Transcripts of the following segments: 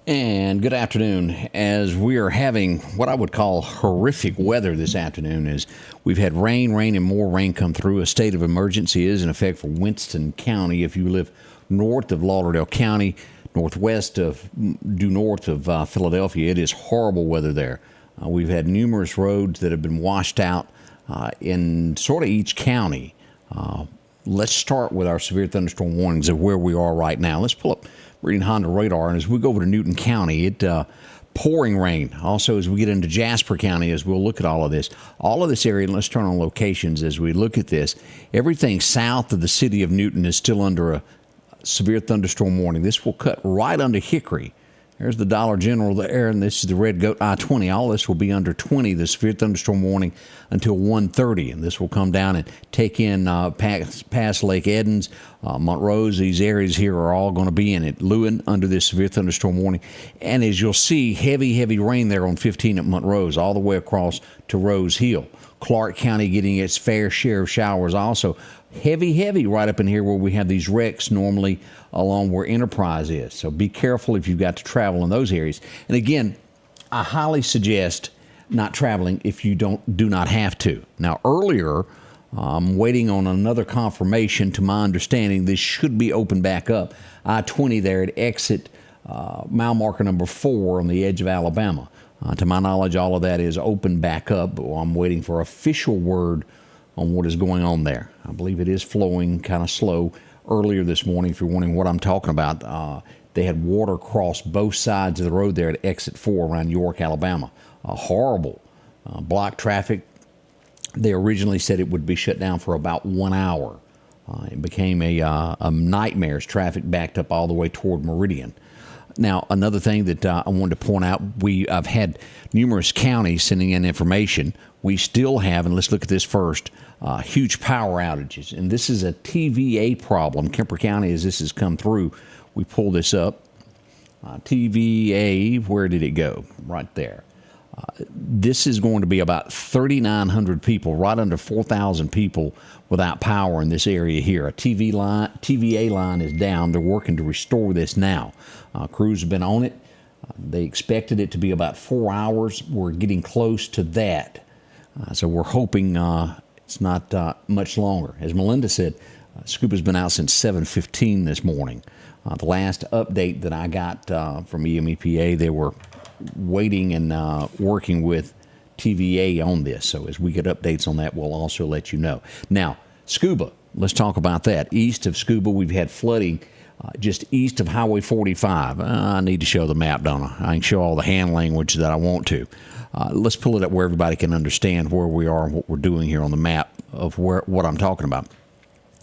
And good afternoon. As we are having what I would call horrific weather this afternoon, is we've had rain, and more rain come through. A state of emergency is in effect for Winston County. If you live north of Lauderdale County, due north of Philadelphia, it is horrible weather there. We've had numerous roads that have been washed out in sort of each county. Let's start with our severe thunderstorm warnings of where we are right now. Let's pull up reading Honda radar, and as we go over to Newton County, pouring rain. Also, as we get into Jasper County, as we'll look at all of this area, and let's turn on locations as we look at this. Everything south of the city of Newton is still under a severe thunderstorm warning. This will cut right under Hickory. There's the Dollar General there, and this is the Red Goat I-20. All this will be under 20, the severe thunderstorm warning, until 1:30, and this will come down and take in past Lake Edens, Montrose. These areas here are all going to be in it. Lewin under this severe thunderstorm warning, and as you'll see, heavy rain there on 15 at Montrose, all the way across to Rose Hill. Clark County getting its fair share of showers also. Heavy right up in here where we have these wrecks normally along where Enterprise is. So be careful if you've got to travel in those areas. And again, I highly suggest not traveling if you do not have to. Now, earlier, I'm waiting on another confirmation. To my understanding, this should be open back up. I-20 there at exit mile marker number 4 on the edge of Alabama. To my knowledge, all of that is open back up. I'm waiting for official word on what is going on there. I believe it is flowing kind of slow. Earlier this morning, if you're wondering what I'm talking about, they had water cross both sides of the road there at exit 4 around York, Alabama. Horrible. Blocked traffic. They originally said it would be shut down for about 1 hour. It became a nightmare as traffic backed up all the way toward Meridian. Now, another thing that I wanted to point out, I've had numerous counties sending in information. We still have, and let's look at this first, huge power outages. And this is a TVA problem. Kemper County, as this has come through, we pull this up. TVA, where did it go? Right there. This is going to be about 3,900 people, right under 4,000 people without power in this area here. A TVA line is down. They're working to restore this now. Crews have been on it. They expected it to be about 4 hours. We're getting close to that. So we're hoping it's not much longer. As Melinda said, Scuba's been out since 7:15 this morning. The last update that I got from EMEPA, they were waiting and working with TVA on this. So as we get updates on that, we'll also let you know. Now, Scuba, let's talk about that. East of Scuba, we've had flooding just east of Highway 45. I need to show the map, don't I? I can show all the hand language that I want to. Let's pull it up where everybody can understand where we are and what we're doing here on the map of what I'm talking about.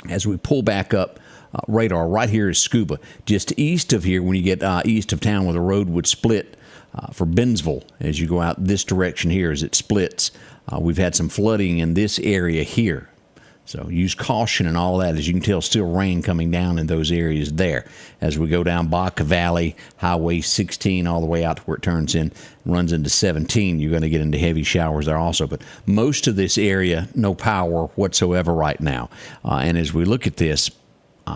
As we pull back up radar, right here is Scuba. Just east of here, when you get east of town where the road would split for Bennsville, as you go out this direction here as it splits, we've had some flooding in this area here. So use caution and all that. As you can tell, still rain coming down in those areas there. As we go down Baca Valley, Highway 16, all the way out to where it turns in, runs into 17, you're going to get into heavy showers there also. But most of this area, no power whatsoever right now. And as we look at this,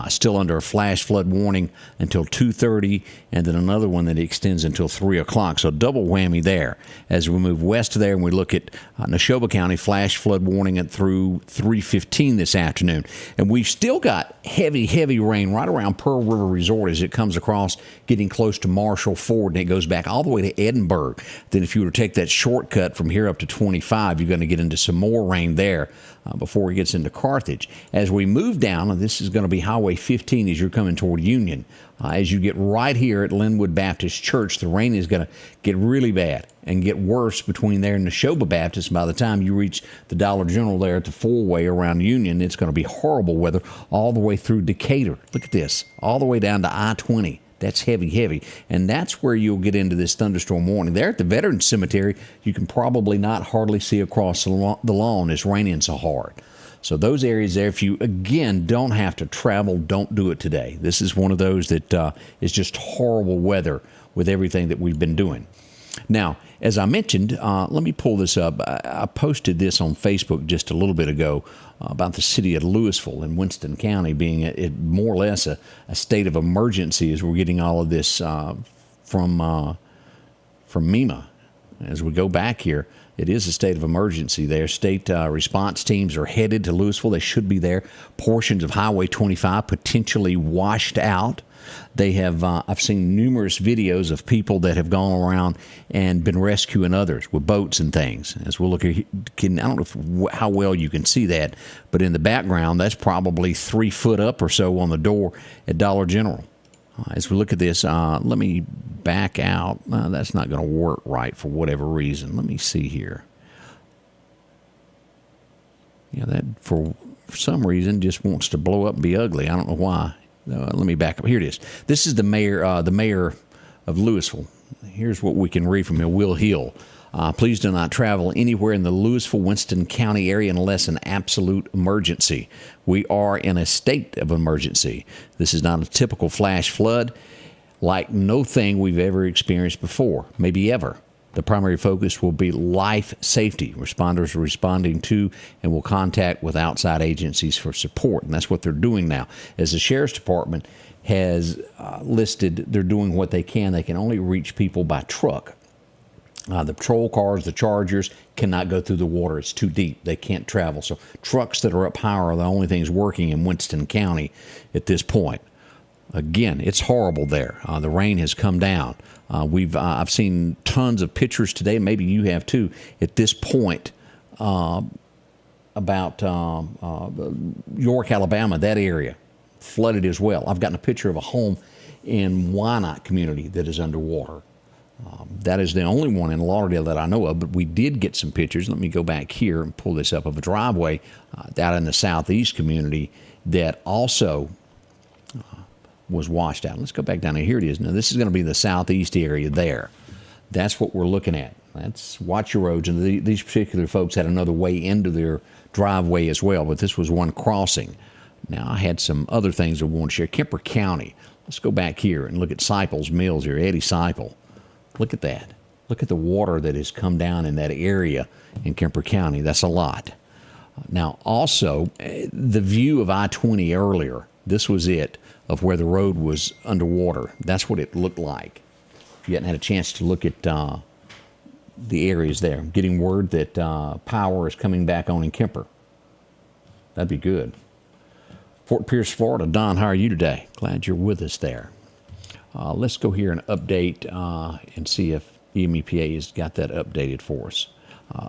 still under a flash flood warning until 2:30, and then another one that extends until 3 o'clock. So double whammy there. As we move west of there and we look at Neshoba County, flash flood warning through 3:15 this afternoon. And we've still got heavy rain right around Pearl River Resort as it comes across, getting close to Marshall Ford, and it goes back all the way to Edinburgh. Then if you were to take that shortcut from here up to 25, you're going to get into some more rain there before it gets into Carthage. As we move down, and this is going to be Highway 15 as you're coming toward Union. As you get right here at Linwood Baptist Church, the rain is going to get really bad and get worse between there and Neshoba Baptist. By the time you reach the Dollar General there at the four-way around Union, it's going to be horrible weather all the way through Decatur. Look at this, all the way down to I-20. That's heavy. And that's where you'll get into this thunderstorm warning. There at the Veterans Cemetery, you can probably not hardly see across the lawn. It's raining so hard. So those areas there, if you, again, don't have to travel, don't do it today. This is one of those that is just horrible weather with everything that we've been doing. Now, as I mentioned, let me pull this up. I posted this on Facebook just a little bit ago about the city of Louisville in Winston County being more or less a state of emergency as we're getting all of this from MEMA. As we go back here, it is a state of emergency there. State response teams are headed to Louisville. They should be there. Portions of Highway 25 potentially washed out. They have, I've seen numerous videos of people that have gone around and been rescuing others with boats and things. As we'll look here, I don't know how well you can see that, but in the background, that's probably 3 foot up or so on the door at Dollar General. As we look at this, let me back out. That's not going to work right for whatever reason. Let me see here. Yeah, that for some reason just wants to blow up and be ugly. I don't know why. Let me back up. Here it is. This is the mayor of Louisville. Here's what we can read from him. Will Hill. Please do not travel anywhere in the Louisville-Winston County area unless an absolute emergency. We are in a state of emergency. This is not a typical flash flood like no thing we've ever experienced before, maybe ever. The primary focus will be life safety. Responders are responding to and will contact with outside agencies for support, and that's what they're doing now. As the Sheriff's Department has listed, they're doing what they can. They can only reach people by truck. The patrol cars, the Chargers, cannot go through the water. It's too deep. They can't travel. So trucks that are up higher are the only things working in Winston County at this point. Again, it's horrible there. The rain has come down. I've seen tons of pictures today. Maybe you have too. At this point, about York, Alabama, that area flooded as well. I've gotten a picture of a home in Wyandotte community that is underwater. That is the only one in Lauderdale that I know of, but we did get some pictures. Let me go back here and pull this up of a driveway out in the Southeast community that also was washed out. Let's go back down here. Here it is. Now, this is going to be the Southeast area there. That's what we're looking at. That's watch your roads. And these particular folks had another way into their driveway as well, but this was one crossing. Now, I had some other things I want to share. Kemper County. Let's go back here and look at Seipel's Mills here, Eddie Seipel. Look at that. Look at the water that has come down in that area in Kemper County. That's a lot. Now, also, the view of I-20 earlier, this was it, of where the road was underwater. That's what it looked like. If you hadn't had a chance to look at the areas there. I'm getting word that power is coming back on in Kemper. That'd be good. Fort Pierce, Florida. Don, how are you today? Glad you're with us there. Let's go here and update and see if EMEPA has got that updated for us.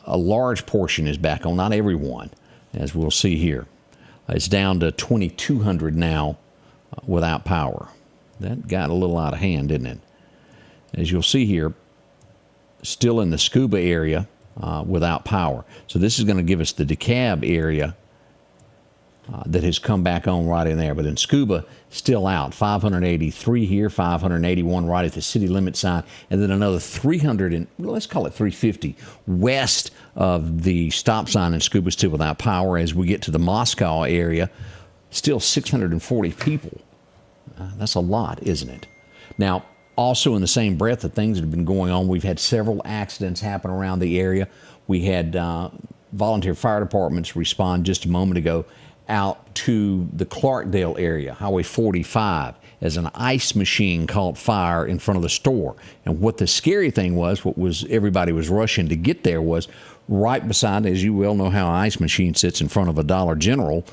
A large portion is back on, not everyone, as we'll see here. It's down to 2,200 now without power. That got a little out of hand, didn't it? As you'll see here, still in the Scuba area without power. So this is going to give us the DeKalb area that has come back on right in there. But in Scuba, still out. 583 here, 581 right at the city limit sign, and then another 300 and let's call it 350 west of the stop sign in Scuba, still without power. As we get to the Moscow area, still 640 people. That's a lot, isn't it? Now, also in the same breath of things that have been going on, we've had several accidents happen around the area. We had volunteer fire departments respond just a moment ago out to the Clarkdale area, Highway 45, as an ice machine caught fire in front of the store. And what the scary thing was, everybody was rushing to get there, was right beside, as you well know how an ice machine sits in front of a Dollar General,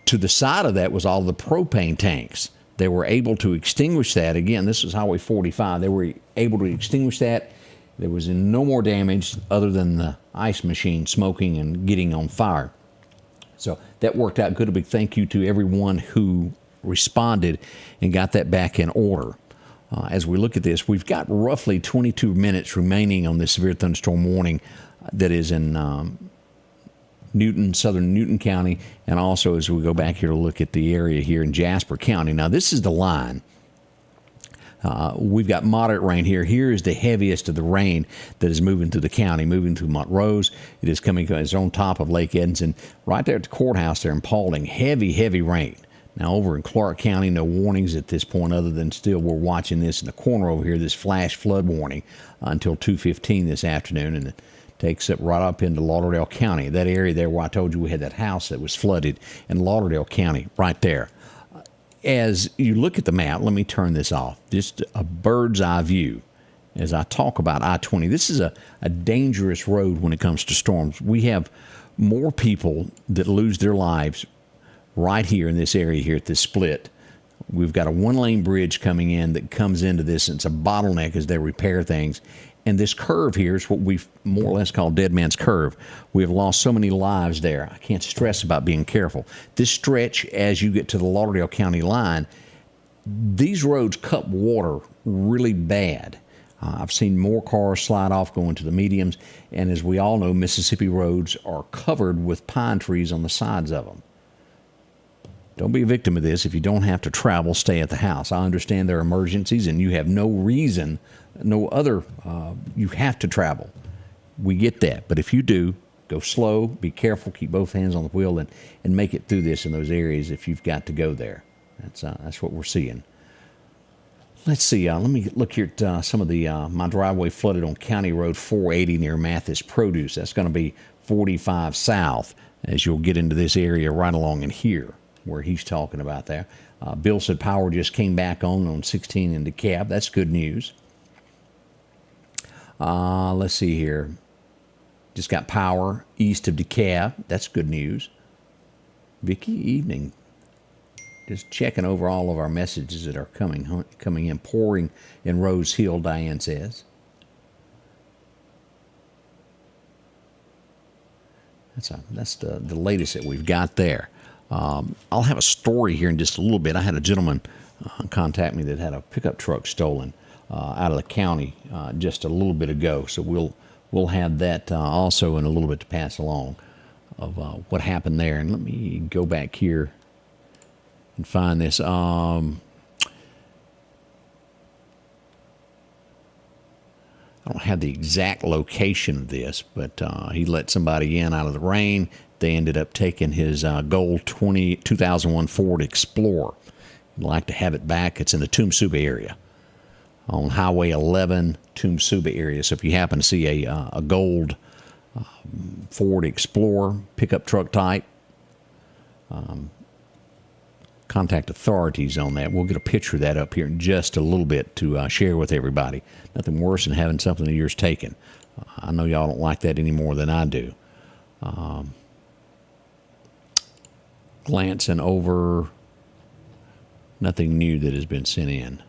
to the side of that was all the propane tanks. They were able to extinguish that. Again, this is Highway 45. They were able to extinguish that. There was no more damage other than the ice machine smoking and getting on fire. So that worked out good. A big thank you to everyone who responded and got that back in order. As we look at this, we've got roughly 22 minutes remaining on this severe thunderstorm warning that is in southern Newton County, and also as we go back here to look at the area here in Jasper County. Now, this is the line. We've got moderate rain here. Here is the heaviest of the rain that is moving through the county, moving through Montrose. It is coming, it's on top of Lake Edison, right there at the courthouse there in Paulding. Heavy, heavy rain. Now, over in Clark County, no warnings at this point other than still we're watching this in the corner over here, this flash flood warning until 2:15 this afternoon, and it takes it right up into Lauderdale County, that area there where I told you we had that house that was flooded in Lauderdale County right there. as you look at the map, let me turn this off. Just a bird's eye view as I talk about I-20. This is a dangerous road when it comes to storms. We have more people that lose their lives right here in this area here at this split. We've got a one-lane bridge coming in that comes into this, and it's a bottleneck as they repair things. And this curve here is what we more or less call Dead Man's Curve. We have lost so many lives there. I can't stress about being careful. This stretch, as you get to the Lauderdale County line, these roads cup water really bad. I've seen more cars slide off going to the mediums, and as we all know, Mississippi roads are covered with pine trees on the sides of them. Don't be a victim of this. If you don't have to travel, stay at the house. I understand there are emergencies and you have no reason, no other, you have to travel. We get that. But if you do, go slow, be careful, keep both hands on the wheel, and make it through this in those areas if you've got to go there. That's what we're seeing. Let's see. Let me look here at some of the, my driveway flooded on County Road 480 near Mathis Produce. That's going to be 45 south as you'll get into this area right along in here, where he's talking about there. Bill said power just came back on 16 in DeKalb. That's good news. Let's see here. Just got power east of DeKalb. That's good news. Vicky, evening. Just checking over all of our messages that are coming in. Pouring in Rose Hill, Diane says. That's the latest that we've got there. I'll have a story here in just a little bit. I had a gentleman contact me that had a pickup truck stolen out of the county just a little bit ago. So we'll have that also in a little bit to pass along of what happened there. And let me go back here and find this. I don't have the exact location of this, but he let somebody in out of the rain. They ended up taking his gold 2001 Ford Explorer. I'd like to have it back. It's in the Tumsuba area on Highway 11, Tumsuba area. So if you happen to see a gold Ford Explorer pickup truck type, contact authorities on that. We'll get a picture of that up here in just a little bit to share with everybody. Nothing worse than having something of yours taken. I know y'all don't like that any more than I do. Glancing over, nothing new that has been sent in.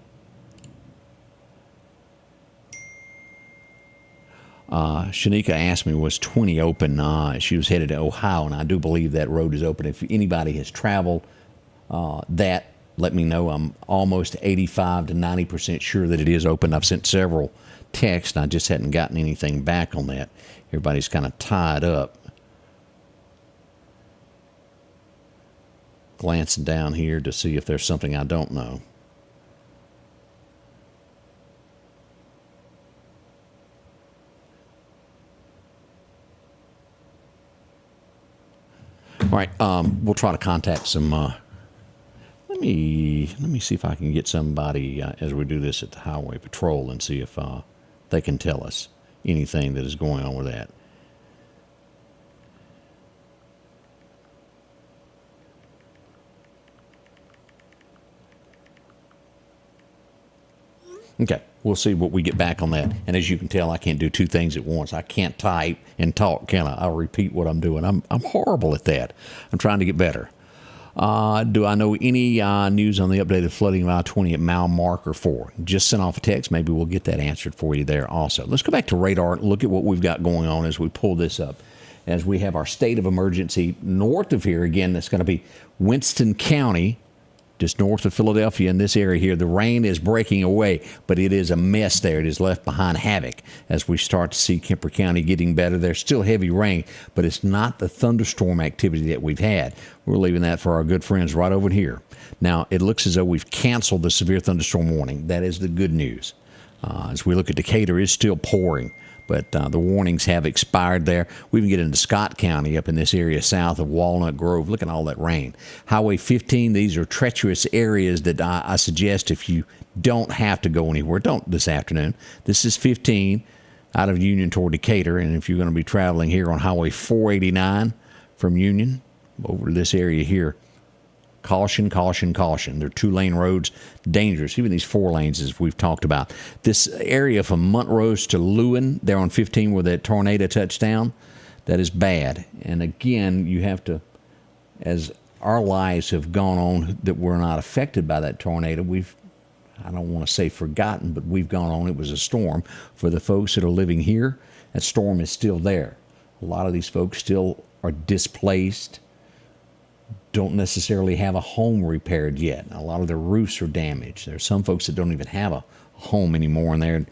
Shanika asked me, was 20 open? She was headed to Ohio, and I do believe that road is open. If anybody has traveled that, let me know. I'm almost 85 to 90% sure that it is open. I've sent several texts, and I just hadn't gotten anything back on that. Everybody's kind of tied up. Glancing down here to see if there's something I don't know. All right, we'll try to contact some. Let me see if I can get somebody as we do this at the Highway Patrol and see if they can tell us anything that is going on with that. Okay, we'll see what we get back on that. And as you can tell, I can't do two things at once. I can't type and talk, can I? I'll repeat what I'm doing. I'm horrible at that. I'm trying to get better. Do I know any news on the updated flooding of I-20 at mile marker 4? Just sent off a text. Maybe we'll get that answered for you there also. Let's go back to radar and look at what we've got going on as we pull this up. As we have our state of emergency north of here, again, that's going to be Winston County, just north of Philadelphia in this area here. The rain is breaking away, but it is a mess there. It is left behind havoc as we start to see Kemper County getting better. There's still heavy rain, but it's not the thunderstorm activity that we've had. We're leaving that for our good friends right over here. Now, it looks as though we've canceled the severe thunderstorm warning. That is the good news. As we look at Decatur, it's still pouring, but the warnings have expired there. We even get into Scott County up in this area south of Walnut Grove. Look at all that rain. Highway 15, these are treacherous areas that I suggest if you don't have to go anywhere, don't this afternoon. This is 15 out of Union toward Decatur, and if you're going to be traveling here on Highway 489 from Union over to this area here, Caution, caution, caution. They're 2-lane roads, dangerous. Even these 4 lanes, as we've talked about. This area from Montrose to Lewin, there on 15 where that tornado touched down, that is bad. And again, you have to, as our lives have gone on that we're not affected by that tornado, I don't want to say forgotten, but we've gone on. It was a storm. For the folks that are living here, that storm is still there. A lot of these folks still are displaced, don't necessarily have a home repaired yet. A lot of their roofs are damaged. There's some folks that don't even have a home anymore in there,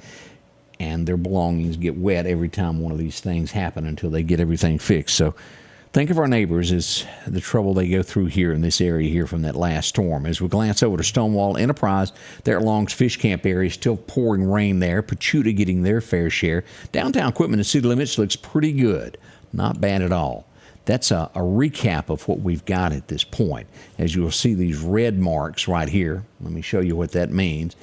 and their belongings get wet every time one of these things happen until they get everything fixed. So think of our neighbors as the trouble they go through here in this area here from that last storm. As we glance over to Stonewall Enterprise, there at Long's Fish Camp area, still pouring rain there. Pachuta getting their fair share. Downtown Quitman and city limits looks pretty good. Not bad at all. That's a recap of what we've got at this point. As you'll see these red marks right here, let me show you what that means.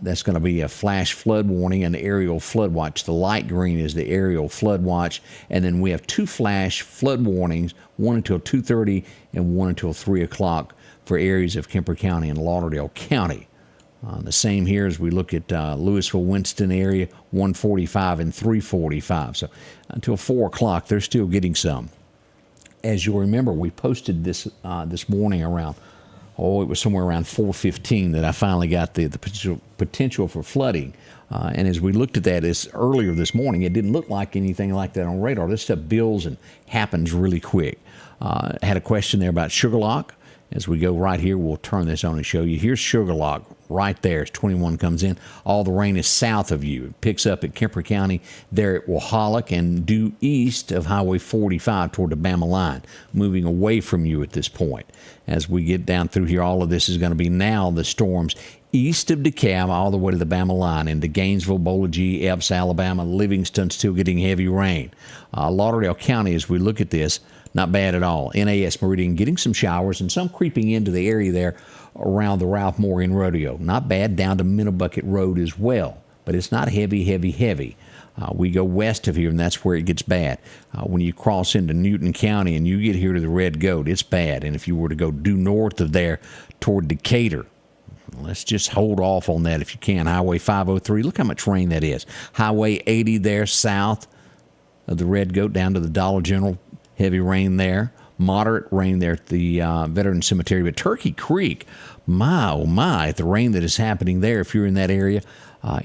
That's going to be a flash flood warning and aerial flood watch. The light green is the aerial flood watch, and then we have 2 flash flood warnings, one until 2:30 and one until 3 o'clock for areas of Kemper County and Lauderdale County. The same here as we look at Louisville, Winston area, 1:45 and 3:45. So until 4 o'clock, they're still getting some. As you'll remember, we posted this this morning around, it was somewhere around 4:15 that I finally got the potential for flooding. And as we looked at that earlier this morning, it didn't look like anything like that on radar. This stuff builds and happens really quick. I had a question there about Sugarlock. As we go right here, we'll turn this on and show you. Here's Sugarlock right there as 21 comes in. All the rain is south of you. It picks up at Kemper County there at Wahalak and due east of Highway 45 toward the Bama line, moving away from you at this point. As we get down through here, all of this is going to be now the storms east of DeKalb all the way to the Bama line into Gainesville, Bola G, Epps, Alabama, Livingston still getting heavy rain. Lauderdale County, as we look at this, not bad at all. NAS Meridian getting some showers and some creeping into the area there around the Ralph Morgan Rodeo. Not bad down to Minnebucket Road as well, but it's not heavy, heavy, heavy. We go west of here, and that's where it gets bad. When you cross into Newton County and you get here to the Red Goat, it's bad. And if you were to go due north of there toward Decatur, let's just hold off on that if you can. Highway 503, look how much rain that is. Highway 80 there south of the Red Goat down to the Dollar General. Heavy rain there. Moderate rain there at the Veteran Cemetery. But Turkey Creek, my, oh my, the rain that is happening there, if you're in that area,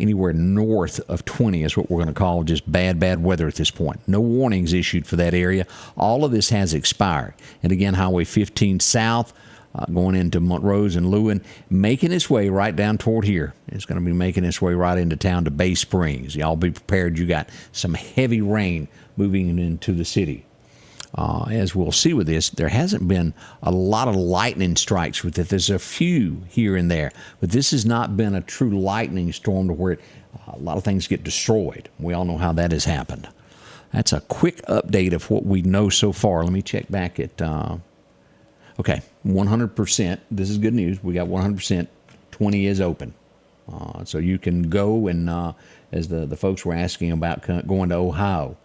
anywhere north of 20 is what we're going to call just bad, bad weather at this point. No warnings issued for that area. All of this has expired. And again, Highway 15 south, going into Montrose and Lewin, making its way right down toward here. It's going to be making its way right into town to Bay Springs. Y'all be prepared. You got some heavy rain moving into the city. As we'll see with this, there hasn't been a lot of lightning strikes with it. There's a few here and there, but this has not been a true lightning storm to where a lot of things get destroyed. We all know how that has happened. That's a quick update of what we know so far. Let me check back at, okay, 100%. This is good news. We got 100%. 20 is open. So you can go and, as the folks were asking about going to Ohio,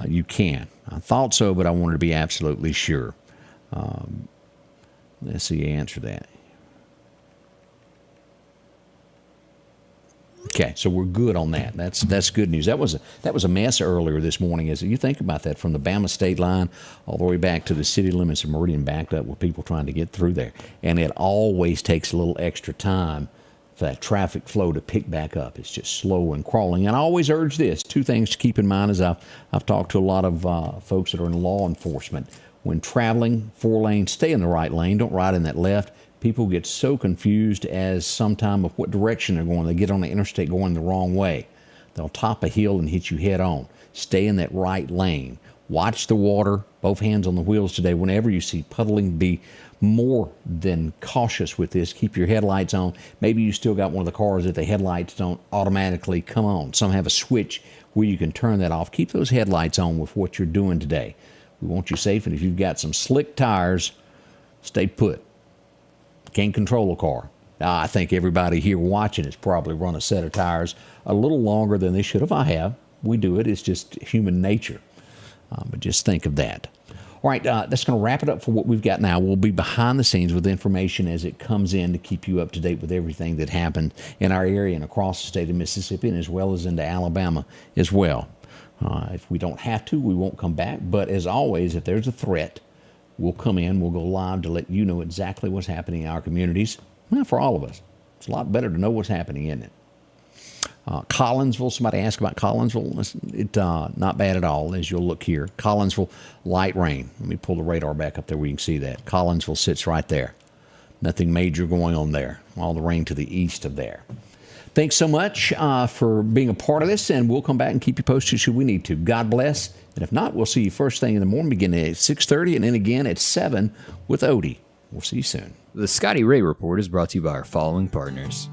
you can. I thought so, but I wanted to be absolutely sure. Let's see, answer that. Okay, so we're good on that. That's good news. That was a mess earlier this morning. As you think about that, from the Bama state line all the way back to the city limits of Meridian, backed up with people trying to get through there, and it always takes a little extra time for that traffic flow to pick back up. It's just slow and crawling. And I always urge this: 2 things to keep in mind as I've talked to a lot of folks that are in law enforcement. When traveling 4 lanes, stay in the right lane. Don't ride in that left. People get so confused as sometime of what direction they're going. They get on the interstate going the wrong way. They'll top a hill and hit you head on. Stay in that right lane. Watch the water, both hands on the wheels today. Whenever you see puddling, be more than cautious with this. Keep your headlights on. Maybe you still got one of the cars that the headlights don't automatically come on. Some have a switch where you can turn that off. Keep those headlights on with what you're doing today. We want you safe, and if you've got some slick tires, stay put. Can't control a car. I think everybody here watching has probably run a set of tires a little longer than they should have. I have. We do it. It's just human nature. But just think of that. All right, that's going to wrap it up for what we've got now. We'll be behind the scenes with information as it comes in to keep you up to date with everything that happened in our area and across the state of Mississippi, and as well as into Alabama as well. If we don't have to, we won't come back. But as always, if there's a threat, we'll come in, we'll go live to let you know exactly what's happening in our communities. Well, for all of us. It's a lot better to know what's happening, isn't it? Collinsville, somebody asked about Collinsville. It's not bad at all, as you'll look here. Collinsville, light rain. Let me pull the radar back up there where you can see that. Collinsville sits right there. Nothing major going on there. All the rain to the east of there. Thanks so much for being a part of this, and we'll come back and keep you posted should we need to. God bless. And if not, we'll see you first thing in the morning, beginning at 6:30, and then again at 7 with Odie. We'll see you soon. The Scotty Ray Report is brought to you by our following partners.